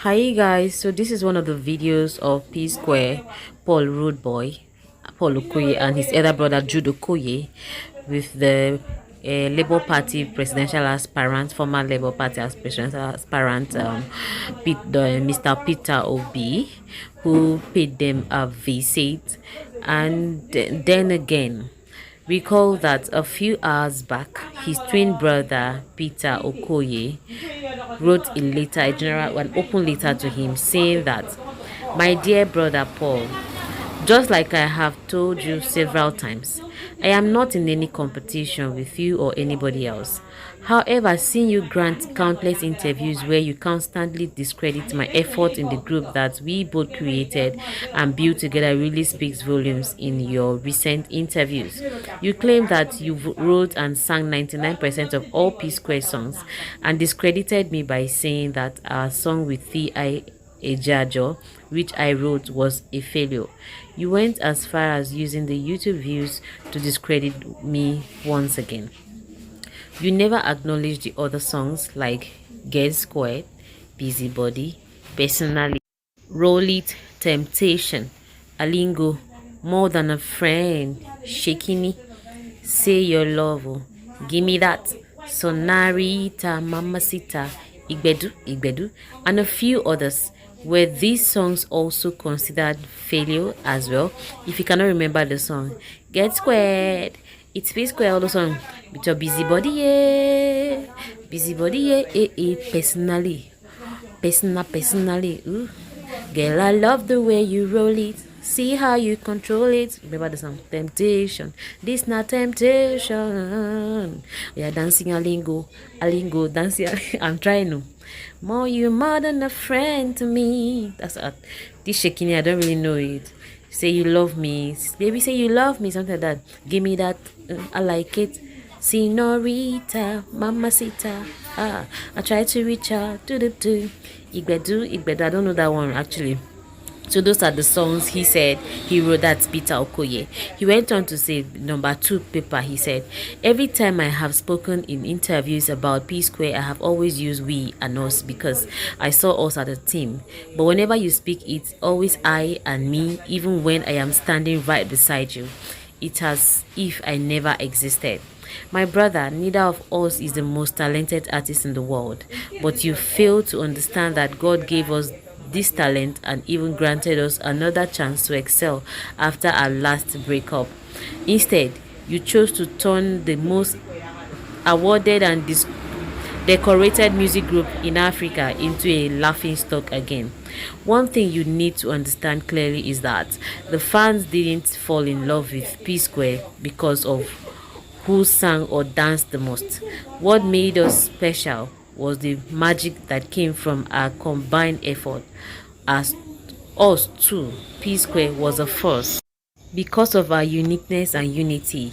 Hi guys, so this is one of the videos of PSquare Rude Boy, Paul Okoye, and his elder brother Jude Okoye with the Labour Party presidential aspirant, former Labour Party presidential aspirant, Mr. Peter Obi, who paid them a visit. And then again, recall that a few hours back, his twin brother Peter Okoye wrote an open letter to him saying that, "My dear brother Paul, just like I have told you several times, I am not in any competition with you or anybody else. However, seeing you grant countless interviews where you constantly discredit my effort in the group that we both created and built together really speaks volumes in your recent interviews. You claim that you wrote and sang 99% of all P-Square songs and discredited me by saying that our song with T.I. Ejajo, which I wrote, was a failure. You went as far as using the YouTube views to discredit me once again. You never acknowledged the other songs like Get Squared, Busybody, Personally, Roll It, Temptation, Alingo, More Than a Friend, Shaking Me, Say Your Love, oh, Give Me That, Sonarita, Mamacita, Igbedu, and a few others. Were these songs also considered failure as well? If you cannot remember the song, Get Squared, it's P-Square, all the song with your busybody, yeah, busybody, yeah, personally, ooh. Girl, I love the way you roll it. See how you control it. Remember the song Temptation. This not temptation. We are dancing a lingo, dancing. I'm trying to. More than a friend to me. That's this shaking. I don't really know it. Say you love me, baby. Say you love me. Something like that. Give me that. I like it. Senorita, mamacita. I try to reach out. Do. Igbedu. I don't know that one actually. So those are the songs he said he wrote. That's Peter Okoye. He went on to say, number 2 paper, he said, "Every time I have spoken in interviews about P-Square, I have always used we and us because I saw us as a team. But whenever you speak, it's always I and me, even when I am standing right beside you. It's as if I never existed. My brother, neither of us is the most talented artist in the world, but you fail to understand that God gave us this talent and even granted us another chance to excel after our last breakup. Instead, you chose to turn the most awarded and decorated music group in Africa into a laughing stock again. One thing you need to understand clearly is that the fans didn't fall in love with P-Square because of who sang or danced the most. What made us special was the magic that came from our combined effort. As us too, P-Square was a force. Because of our uniqueness and unity,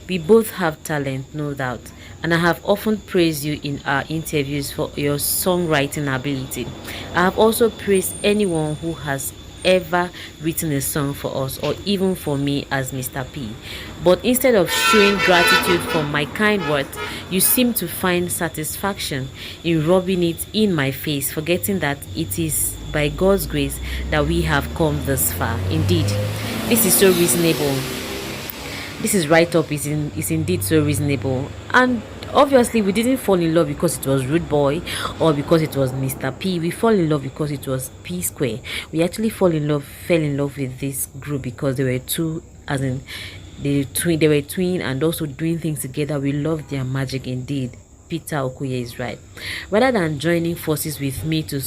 we both have talent, no doubt, and I have often praised you in our interviews for your songwriting ability. I have also praised anyone who has ever written a song for us or even for me as Mr. P. But instead of showing gratitude for my kind words, you seem to find satisfaction in rubbing it in my face, forgetting that it is by God's grace that we have come this far. Indeed, this is so reasonable. This is right up is indeed so reasonable. And obviously we didn't fall in love because it was Rude Boy or because it was Mr. P. We fall in love because it was P-Square. We actually fell in love with this group because they were two, as in they were twin and also doing things together. We loved their magic indeed. Peter Okoye is right. Rather than joining forces with me to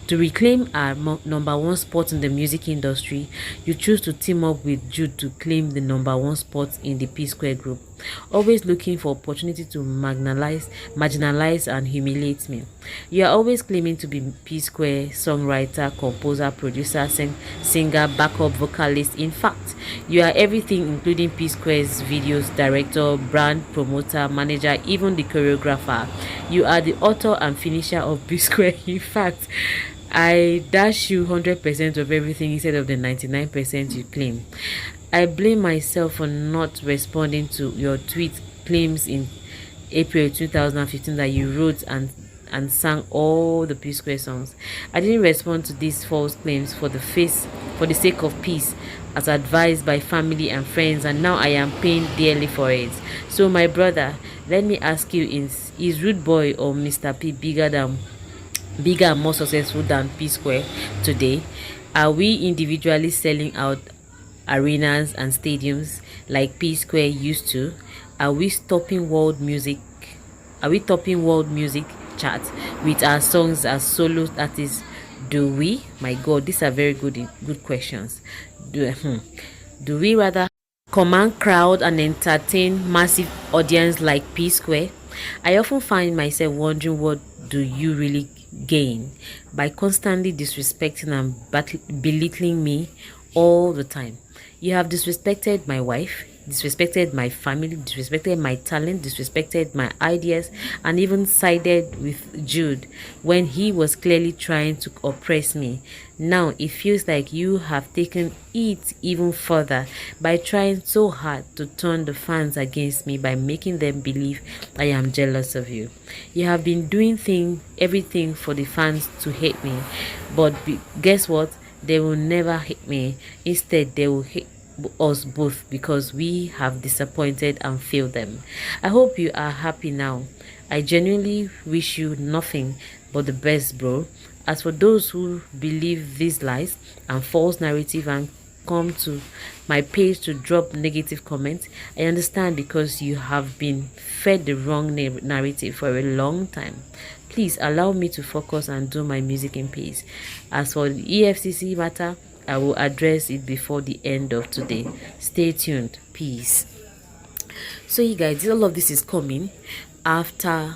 reclaim our number one spot in the music industry, you choose to team up with Jude to claim the number one spot in the P-Square group, always looking for opportunity to marginalize and humiliate me. You are always claiming to be P-Square songwriter, composer, producer, singer, backup vocalist. In fact, you are everything, including P-Square's videos director, brand promoter, manager, even the choreographer. You are the author and finisher of P-Square. In fact, I dash you 100% of everything instead of the 99% you claim. I blame myself for not responding to your tweet claims in April 2015 that you wrote and sang all the PSquare songs. I didn't respond to these false claims for the sake of peace, as advised by family and friends, and now I am paying dearly for it. So my brother, let me ask you, is Rude Boy or Mr. P bigger and more successful than PSquare today? Are we individually selling out arenas and stadiums like PSquare used to? Are we stopping world music? Are we topping world music charts with our songs as solo artists? Do we? My God, these are very good questions. Do we rather command crowd and entertain massive audience like PSquare? I often find myself wondering, what do you really gain by constantly disrespecting and belittling me all the time? You have disrespected my wife, disrespected my family, disrespected my talent, disrespected my ideas, and even sided with Jude when he was clearly trying to oppress me. Now it feels like you have taken it even further by trying so hard to turn the fans against me by making them believe I am jealous of you. You have been doing everything for the fans to hate me, but guess what? They will never hate me. Instead, they will hate us both because we have disappointed and failed them. I hope you are happy now. I genuinely wish you nothing but the best, bro. As for those who believe these lies and false narrative and come to my page to drop negative comments, I understand, because you have been fed the wrong narrative for a long time. Please allow me to focus and do my music in peace. As for the EFCC matter, I will address it before the end of today. Stay tuned. Peace. So you guys, all of this is coming after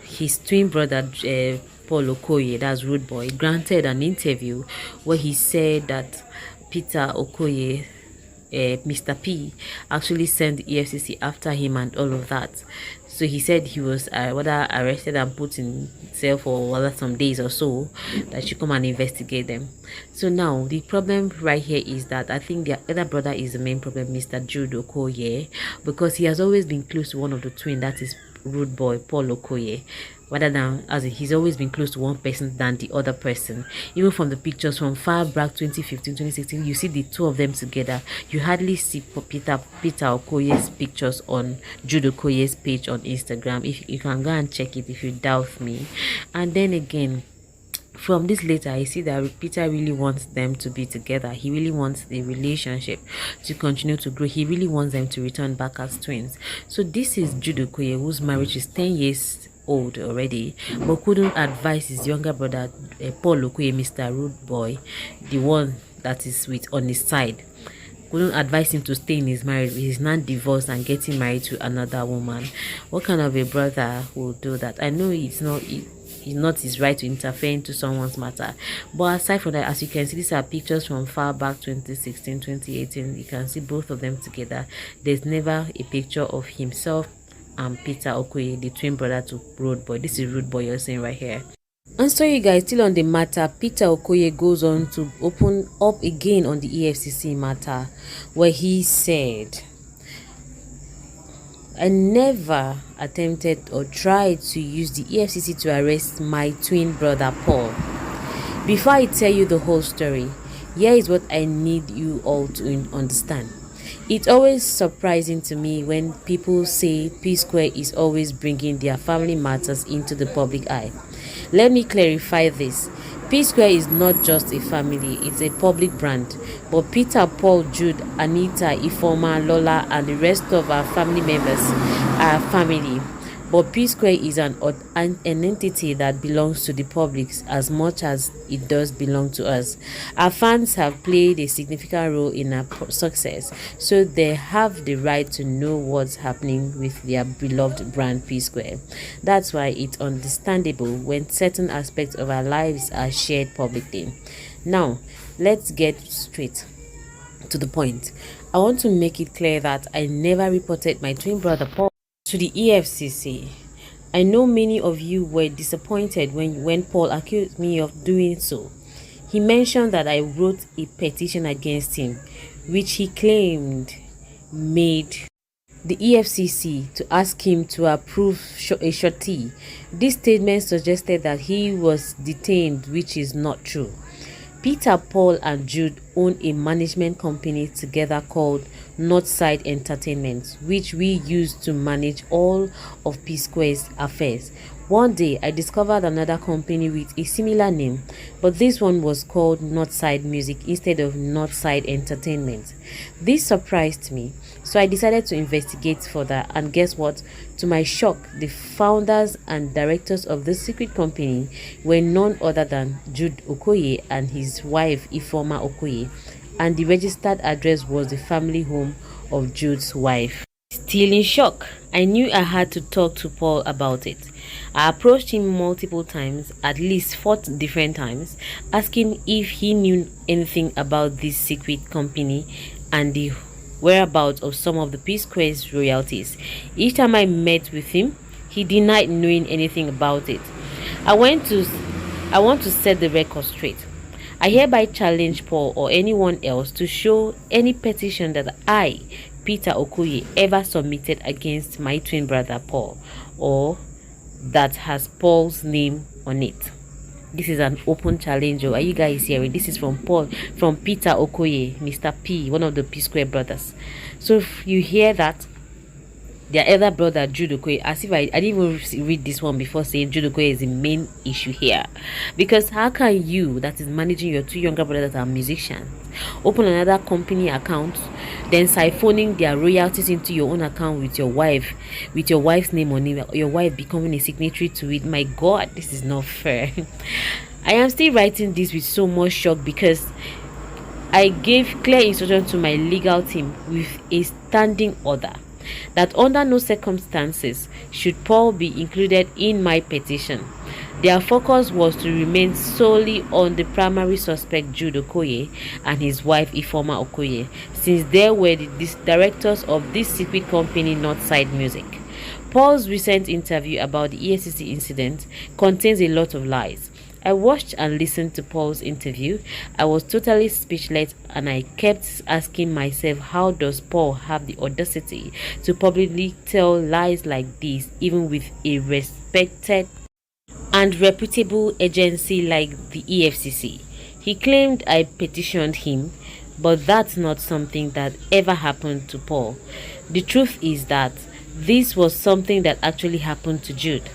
his twin brother Paul Okoye, that's Rude Boy, granted an interview where he said that Peter Okoye, Mr. P, actually sent the EFCC after him and all of that. So he said he was whether arrested and put in cell for whether some days or so, that should come and investigate them. So now the problem right here is that I think the other brother is the main problem, Mr. Jude Okoye, because he has always been close to one of the twin, that is Rude Boy, Paul Okoye, rather than, as he's always been close to one person than the other person. Even from the pictures from far back 2015, 2016, you see the two of them together. You hardly see Peter Okoye's pictures on Jude Okoye's page on Instagram. If you can go and check it if you doubt me. And then again, from this letter, I see that Peter really wants them to be together. He really wants the relationship to continue to grow. He really wants them to return back as twins. So this is Jude Okoye, whose marriage is 10 years old already, but couldn't advise his younger brother Paul Okoye, Mr. Rude Boy, the one that is with on his side, couldn't advise him to stay in his marriage. He's now divorced and getting married to another woman. What kind of a brother will do that? I know it's not his right to interfere into someone's matter, but aside from that, as you can see, these are pictures from far back 2016, 2018. You can see both of them together. There's never a picture of himself and Peter Okoye, the twin brother to Rude Boy. This is Rude Boy you're seeing right here. And so you guys, still on the matter, Peter Okoye goes on to open up again on the EFCC matter, where he said, I never attempted or tried to use the EFCC to arrest my twin brother Paul. Before I tell you the whole story, here is what I need you all to understand. It's always surprising to me when people say PSquare is always bringing their family matters into the public eye. Let me clarify this. PSquare is not just a family, it's a public brand. But Peter, Paul, Jude, Anita, Ifoma, Lola, and the rest of our family members are family. But PSquare is an entity that belongs to the public as much as it does belong to us. Our fans have played a significant role in our success, so they have the right to know what's happening with their beloved brand PSquare. That's why it's understandable when certain aspects of our lives are shared publicly. Now, let's get straight to the point. I want to make it clear that I never reported my twin brother Paul to the EFCC. I know many of you were disappointed when Paul accused me of doing so. He mentioned that I wrote a petition against him, which he claimed made the EFCC to ask him to approve a shorty. This statement suggested that he was detained, which is not true. Peter, Paul, and Jude own a management company together called Northside Entertainment, which we use to manage all of PSquare's affairs. One day, I discovered another company with a similar name, but this one was called Northside Music instead of Northside Entertainment. This surprised me, so I decided to investigate further, and guess what? To my shock, the founders and directors of this secret company were none other than Jude Okoye and his wife Ifeoma Okoye, and the registered address was the family home of Jude's wife. Still in shock, I knew I had to talk to Paul about it. I approached him multiple times, at least 4 different times, asking if he knew anything about this secret company and the whereabouts of some of the PSquare's royalties. Each time I met with him, he denied knowing anything about it. I want to set the record straight. I hereby challenge Paul or anyone else to show any petition that I, Peter Okoye, ever submitted against my twin brother Paul, or that has Paul's name on it. This is an open challenge. Are you guys hearing? This is from Peter Okoye, Mr. P, one of the PSquare brothers. So if you hear that, their elder brother Jude Okoye, as if I didn't even read this one before saying Jude Okoye is the main issue here. Because how can you, that is managing your 2 younger brothers that are musicians, open another company account, then siphoning their royalties into your own account with your wife's name on it, your wife becoming a signatory to it? My God, this is not fair. I am still writing this with so much shock because I gave clear instruction to my legal team with a standing order that under no circumstances should Paul be included in my petition. Their focus was to remain solely on the primary suspect Jude Okoye and his wife Ifeoma Okoye, since they were the directors of this secret company Northside Music. Paul's recent interview about the EFCC incident contains a lot of lies. I watched and listened to Paul's interview. I was totally speechless, and I kept asking myself, how does Paul have the audacity to publicly tell lies like this, even with a respected and reputable agency like the EFCC? He claimed I petitioned him, but that's not something that ever happened to Paul. The truth is that this was something that actually happened to Jude.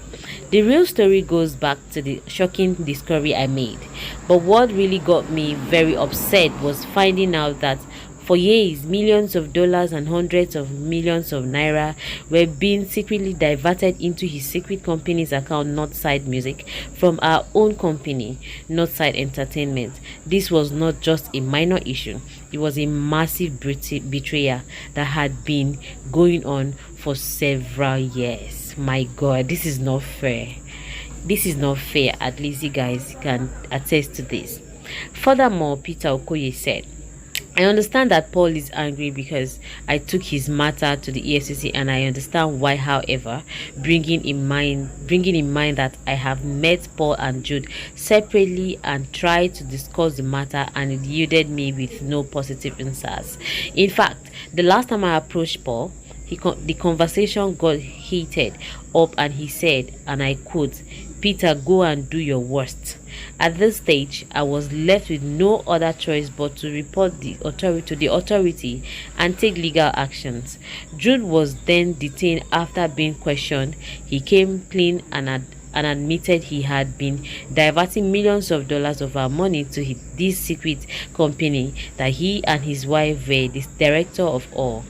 The real story goes back to the shocking discovery I made, but what really got me very upset was finding out that for years, millions of dollars and hundreds of millions of naira were being secretly diverted into his secret company's account, Northside Music, from our own company, Northside Entertainment. This was not just a minor issue, it was a massive betrayal that had been going on for several years. My God, this is not fair. This is not fair. At least you guys can attest to this. Furthermore, Peter Okoye said, I understand that Paul is angry because I took his matter to the EFCC, and I understand why. However, bringing in mind that I have met Paul and Jude separately and tried to discuss the matter, and it yielded me with no positive answers. In fact, the last time I approached Paul, the conversation got heated up, and he said, and I quote, "Peter, go and do your worst." At this stage, I was left with no other choice but to report the authority and take legal actions. Jude was then detained after being questioned. He came clean and admitted he had been diverting millions of dollars of our money to this secret company that he and his wife were the director of all.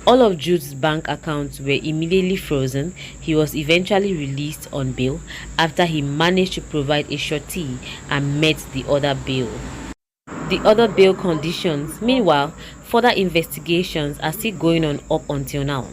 All of Jude's bank accounts were immediately frozen. He was eventually released on bail after he managed to provide a surety and met the other bail conditions. Meanwhile, further investigations are still going on up until now.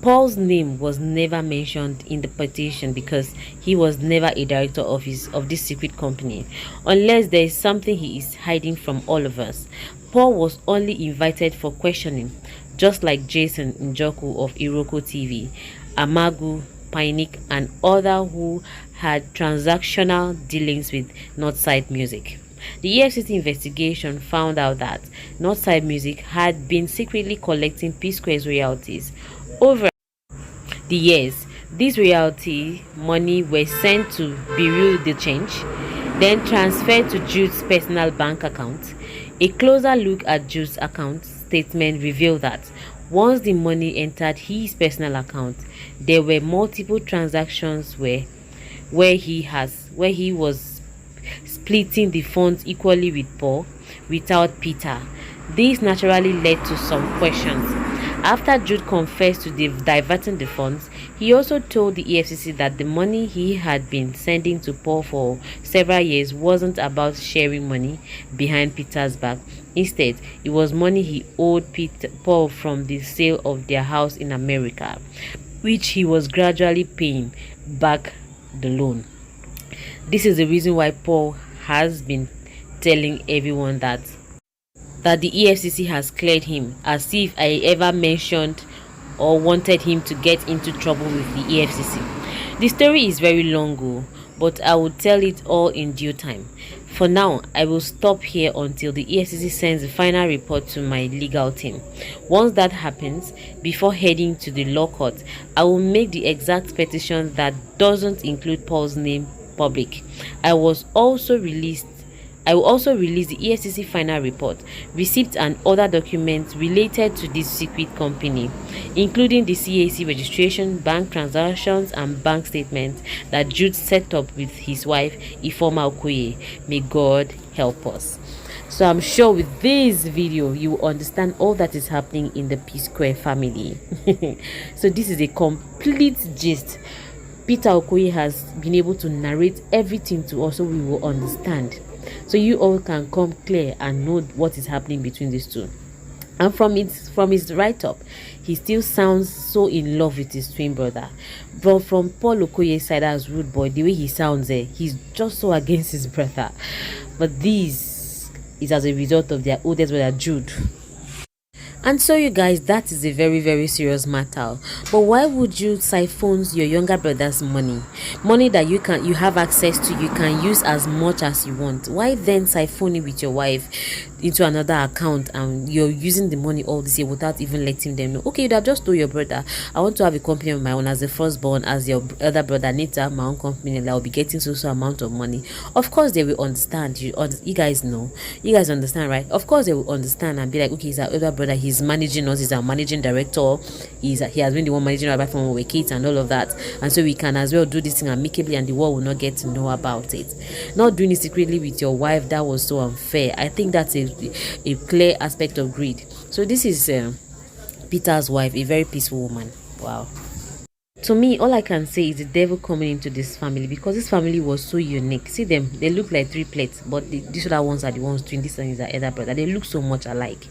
Paul's name was never mentioned in the petition because he was never a director of this secret company, unless there is something he is hiding from all of us. Paul was only invited for questioning, just like Jason Njoku of Iroko TV, Amagu, Painik, and others who had transactional dealings with Northside Music. The EFCC investigation found out that Northside Music had been secretly collecting PSquare's royalties over the years. These royalty money were sent to Bureau de Change, then transferred to Jude's personal bank account. A closer look at Jude's account statement revealed that once the money entered his personal account, there were multiple transactions where he was splitting the funds equally with Paul without Peter. This naturally led to some questions. After Jude confessed to diverting the funds, he also told the EFCC that the money he had been sending to Paul for several years wasn't about sharing money behind Peter's back. Instead, it was money he owed Paul from the sale of their house in America, which he was gradually paying back the loan. This is the reason why Paul has been telling everyone that the EFCC has cleared him, as if I ever mentioned or wanted him to get into trouble with the EFCC. The story is very long, but I will tell it all in due time. For now, I will stop here until the EFCC sends the final report to my legal team. Once that happens, before heading to the law court, I will make the exact petition that doesn't include Paul's name public. I will also release the EFCC final report, receipts and other documents related to this secret company, including the CAC registration, bank transactions and bank statements that Jude set up with his wife, Ifeoma Okoye. May God help us. So I'm sure with this video, you will understand all that is happening in the PSquare family. So this is a complete gist. Peter Okoye has been able to narrate everything to us so we will understand. So you all can come clear and know what is happening between these two. And from his write-up, he still sounds so in love with his twin brother. But from Paul Okoye's side as Rude Boy, the way he sounds he's just so against his brother. But this is as a result of their oldest brother Jude. And so you guys, that is a very, very serious matter. But why would you siphon your younger brother's money that you have access to, you can use as much as you want? Why then siphon it with your wife into another account, and you're using the money all this year without even letting them know? Okay, you'd have just told your brother, I want to have a company of my own as the firstborn, as your elder brother, I need to have my own company and I'll be getting so amount of money. Of course they will understand. You guys know, you guys understand, right? Of course they will understand and be like, okay, he's our elder brother, he's managing us, he's our managing director, he has been the one managing our from our kids and all of that, and so we can as well do this thing amicably and the world will not get to know about it. Not doing it secretly with your wife, that was so unfair. I think that's a clear aspect of greed. So this is Peter's wife, a very peaceful woman. Wow. To me, all I can say is the devil coming into this family, because this family was so unique. See them, they look like triplets, but these other ones are the ones twin. This one is the elder brother. They look so much alike.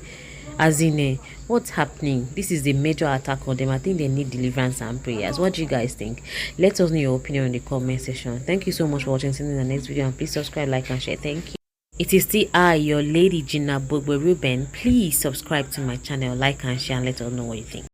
As in, what's happening? This is a major attack on them. I think they need deliverance and prayers. What do you guys think? Let us know your opinion in the comment section. Thank you so much for watching. See you in the next video, and please subscribe, like and share. Thank you. It is still I, your lady Gina Bogbo Ruben. Please subscribe to my channel, like and share, and let us know what you think.